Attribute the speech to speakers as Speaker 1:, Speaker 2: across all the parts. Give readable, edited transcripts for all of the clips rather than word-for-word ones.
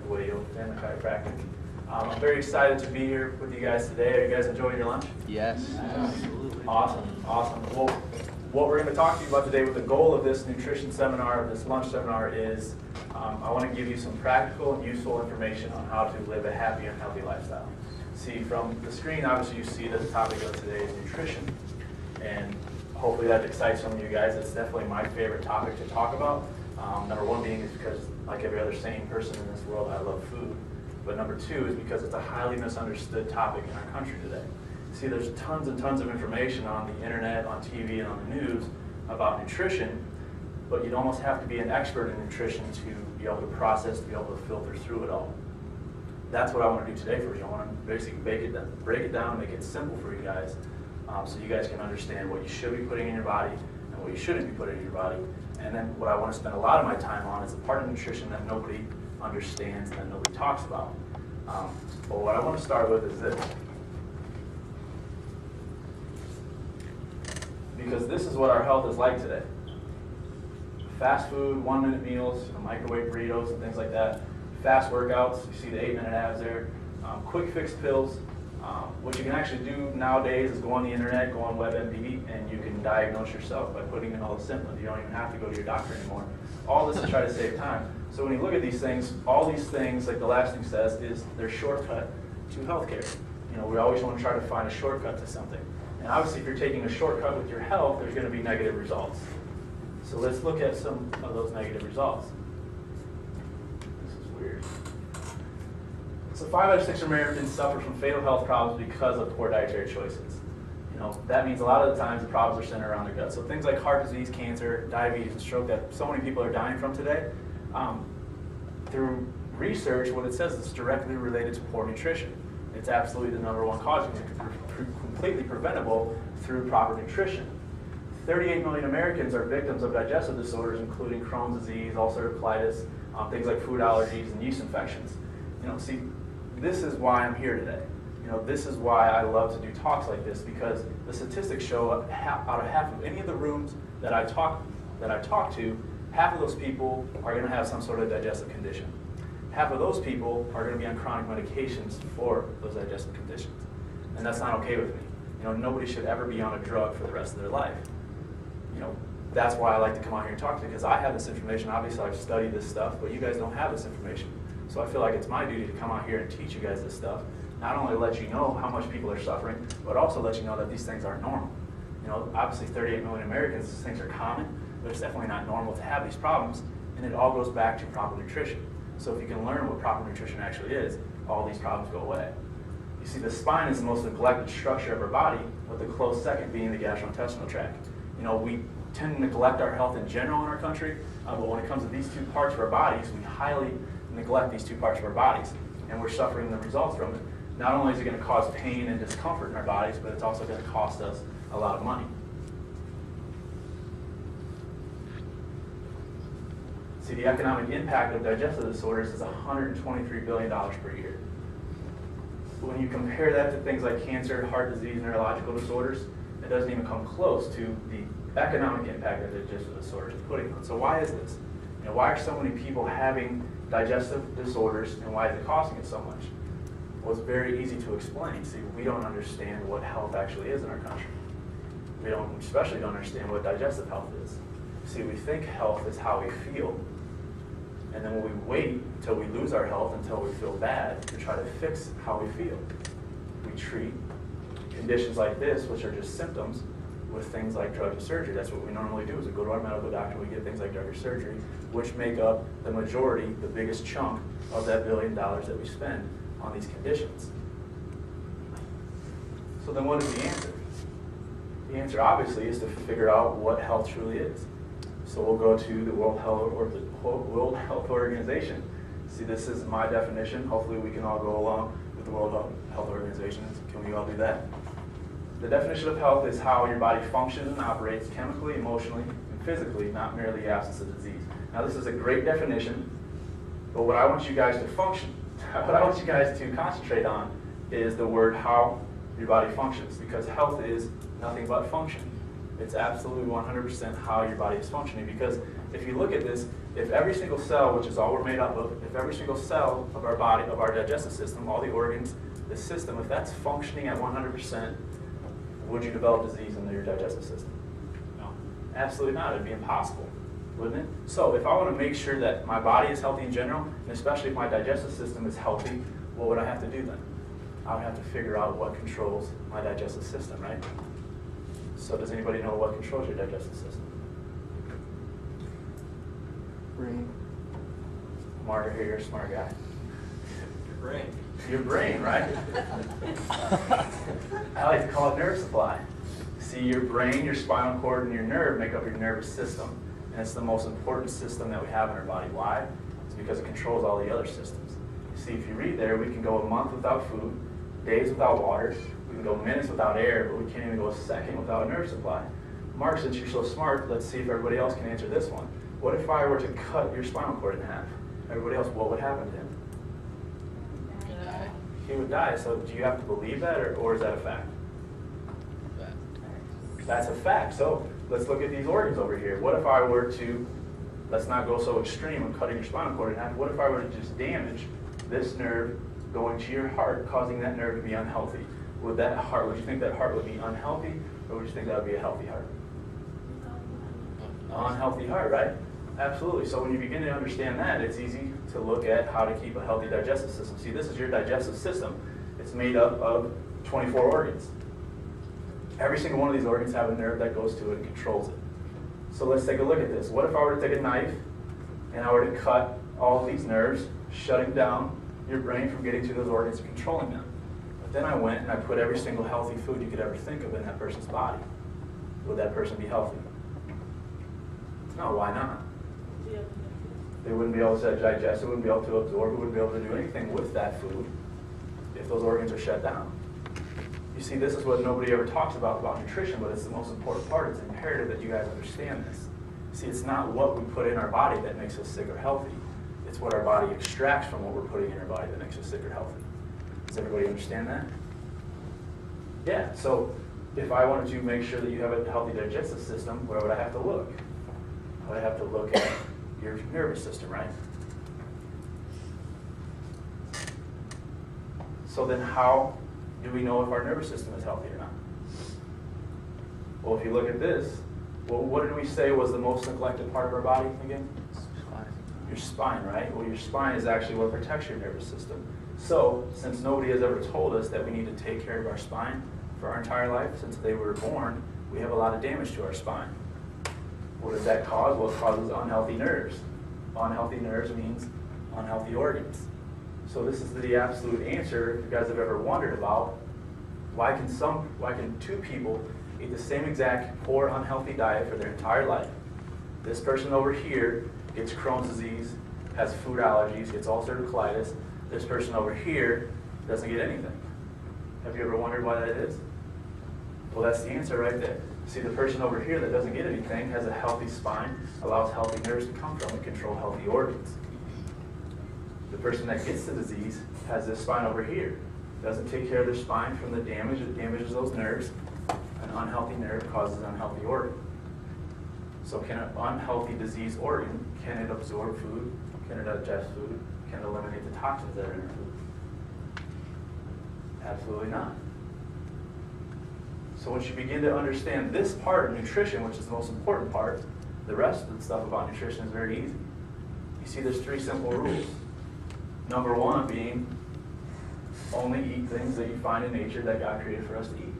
Speaker 1: the way you understand the chiropractic. I'm very excited to be here with you guys today. Are you guys enjoying your lunch?
Speaker 2: Yes. Absolutely.
Speaker 1: Awesome. Well, what we're going to talk to you about today with the goal of this nutrition seminar, this lunch seminar, is I want to give you some practical and useful information on how to live a happy and healthy lifestyle. See, from the screen, obviously you see that the topic of today is nutrition. And hopefully that excites some of you guys. It's definitely my favorite topic to talk about. Number one being is because, like every other sane person in this world, I love food. But number two is because it's a highly misunderstood topic in our country today. See, there's tons and tons of information on the internet, on TV, and on the news about nutrition, but you'd almost have to be an expert in nutrition to be able to process, to be able to filter through it all. That's what I want to do today for you. I want to basically break it down, make it simple for you guys, so you guys can understand what you should be putting in your body and what you shouldn't be putting in your body. And then what I want to spend a lot of my time on is the part of nutrition that nobody understands and that nobody talks about. But what I want to start with is this. Because this is what our health is like today. Fast food, 1-minute meals, microwave burritos and things like that. Fast workouts, you see the 8-minute abs there. Quick fix pills. What you can actually do nowadays is go on the internet, go on WebMD, and you can diagnose yourself by putting in all the symptoms. You don't even have to go to your doctor anymore. All this to try to save time. So when you look at these things, all these things, like the last thing says, is their shortcut to healthcare. You know, we always want to try to find a shortcut to something. And obviously, if you're taking a shortcut with your health, there's going to be negative results. So let's look at some of those negative results. This is weird. So 5 out of 6 Americans suffer from fatal health problems because of poor dietary choices. You know, that means a lot of the times the problems are centered around the gut. So things like heart disease, cancer, diabetes, and stroke that so many people are dying from today, through research, what it says is directly related to poor nutrition. It's absolutely the #1 cause. Completely preventable through proper nutrition. 38 million Americans are victims of digestive disorders, including Crohn's disease, ulcerative colitis, things like food allergies and yeast infections. You know, see, this is why I'm here today. You know, this is why I love to do talks like this, because the statistics show out of half of any of the rooms that I talk to, half of those people are going to have some sort of digestive condition. Half of those people are going to be on chronic medications for those digestive conditions. And that's not okay with me. You know, nobody should ever be on a drug for the rest of their life. You know, that's why I like to come out here and talk to you, because I have this information. Obviously, I've studied this stuff, but you guys don't have this information. So I feel like it's my duty to come out here and teach you guys this stuff. Not only let you know how much people are suffering, but also let you know that these things aren't normal. You know, obviously 38 million Americans, these things are common, but it's definitely not normal to have these problems, and it all goes back to proper nutrition. So if you can learn what proper nutrition actually is, all these problems go away. You see, the spine is the most neglected structure of our body, with a close second being the gastrointestinal tract. You know, we tend to neglect our health in general in our country, but when it comes to these two parts of our bodies, we highly neglect these two parts of our bodies, and we're suffering the results from it. Not only is it going to cause pain and discomfort in our bodies, but it's also going to cost us a lot of money. See, the economic impact of digestive disorders is $123 billion per year. When you compare that to things like cancer, heart disease, neurological disorders, it doesn't even come close to the economic impact that digestive disorders is putting on. So why is this? You know, why are so many people having digestive disorders, and why is it costing us so much? Well, it's very easy to explain. See, we don't understand what health actually is in our country. We especially don't understand what digestive health is. See, we think health is how we feel. And then when we wait until we lose our health, until we feel bad, to try to fix how we feel. We treat conditions like this, which are just symptoms, with things like drugs and surgery. That's what we normally do, is we go to our medical doctor, we get things like drug or surgery, which make up the majority, the biggest chunk of that $1 billion that we spend on these conditions. So then what is the answer? The answer obviously is to figure out what health truly is. So we'll go to the World Health Organization. See, this is my definition. Hopefully we can all go along with the World Health Organization. Can we all do that? The definition of health is how your body functions and operates chemically, emotionally, and physically, not merely the absence of disease. Now this is a great definition, but what I want you guys to concentrate on is the word how your body functions, because health is nothing but function. It's absolutely 100% how your body is functioning, because if you look at this, if every single cell, which is all we're made up of, if every single cell of our body, of our digestive system, all the organs, the system, if that's functioning at 100%, would you develop disease in your digestive system?
Speaker 2: No.
Speaker 1: Absolutely not. It'd be impossible, wouldn't it? So if I want to make sure that my body is healthy in general, and especially if my digestive system is healthy, what would I have to do then? I would have to figure out what controls my digestive system, right? So does anybody know what controls your digestive system?
Speaker 3: Brain.
Speaker 1: Mark, here, you're a smart guy.
Speaker 2: Your brain.
Speaker 1: Your brain, right? I like to call it nerve supply. See, your brain, your spinal cord, and your nerve make up your nervous system. And it's the most important system that we have in our body. Why? It's because it controls all the other systems. You see, if you read there, we can go a month without food, days without water, we can go minutes without air, but we can't even go a second without a nerve supply. Mark, since you're so smart, let's see if everybody else can answer this one. What if I were to cut your spinal cord in half? Everybody else, what would happen to him? He would die. So do you have to believe that, or is that a fact? That's a fact. So let's look at these organs over here. What if I were to, let's not go so extreme in cutting your spinal cord in half, what if I were to just damage this nerve going to your heart, causing that nerve to be unhealthy? Would you think that heart would be unhealthy, or would you think that would be a healthy heart? Unhealthy heart, right? Absolutely. So when you begin to understand that, it's easy to look at how to keep a healthy digestive system. See, this is your digestive system. It's made up of 24 organs. Every single one of these organs have a nerve that goes to it and controls it. So let's take a look at this. What if I were to take a knife and I were to cut all of these nerves, shutting down your brain from getting to those organs and controlling them? But then I went and I put every single healthy food you could ever think of in that person's body. Would that person be healthy? No, why not? They wouldn't be able to digest, it wouldn't be able to absorb, it wouldn't be able to do anything with that food if those organs are shut down. You see, this is what nobody ever talks about nutrition, but it's the most important part. It's imperative that you guys understand this. See, it's not what we put in our body that makes us sick or healthy. It's what our body extracts from what we're putting in our body that makes us sick or healthy. Does everybody understand that? Yeah, so if I wanted to make sure that you have a healthy digestive system, where would I have to look? I would have to look at your nervous system, right? So then how do we know if our nervous system is healthy or not? Well, if you look at this, well, what did we say was the most neglected part of our body again?
Speaker 3: Spine.
Speaker 1: Your spine, right? Well, your spine is actually what protects your nervous system. So, since nobody has ever told us that we need to take care of our spine for our entire life, since they were born, we have a lot of damage to our spine. What does that cause? Well, it causes unhealthy nerves. Unhealthy nerves means unhealthy organs. So this is the absolute answer. If you guys have ever wondered about why can two people eat the same exact poor, unhealthy diet for their entire life? This person over here gets Crohn's disease, has food allergies, gets ulcerative colitis. This person over here doesn't get anything. Have you ever wondered why that is? Well, that's the answer right there. See, the person over here that doesn't get anything has a healthy spine, allows healthy nerves to come from and control healthy organs. The person that gets the disease has this spine over here. Doesn't take care of their spine from the damage, it damages those nerves. An unhealthy nerve causes an unhealthy organ. So can an unhealthy disease organ, can it absorb food? Can it digest food? Can it eliminate the toxins that are in our food? Absolutely not. So once you begin to understand this part of nutrition, which is the most important part, the rest of the stuff about nutrition is very easy. You see, there's 3 simple rules. Number 1 being, only eat things that you find in nature that God created for us to eat.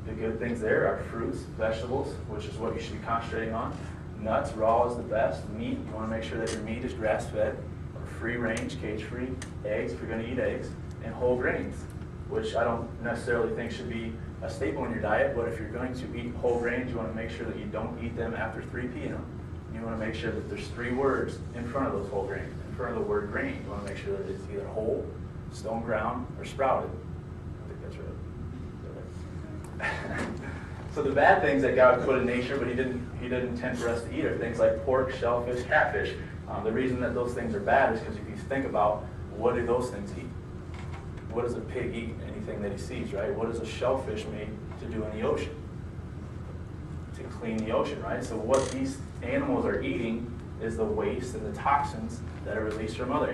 Speaker 1: The good things there are fruits, vegetables, which is what you should be concentrating on. Nuts, raw is the best. Meat, you want to make sure that your meat is grass-fed, or free-range, cage-free. Eggs, if you're going to eat eggs, and whole grains, which I don't necessarily think should be a staple in your diet, but if you're going to eat whole grains, you want to make sure that you don't eat them after 3 p.m. You want to make sure that there's 3 words in front of those whole grains, in front of the word grain. You want to make sure that it's either whole, stone ground, or sprouted. I think that's right. So the bad things that God put in nature, but He didn't intend for us to eat, are things like pork, shellfish, catfish. The reason that those things are bad is because if you think about, what do those things eat? What does a pig eat? Anything that he sees, right? What is a shellfish made to do in the ocean? To clean the ocean, right? So what these animals are eating is the waste and the toxins that are released from other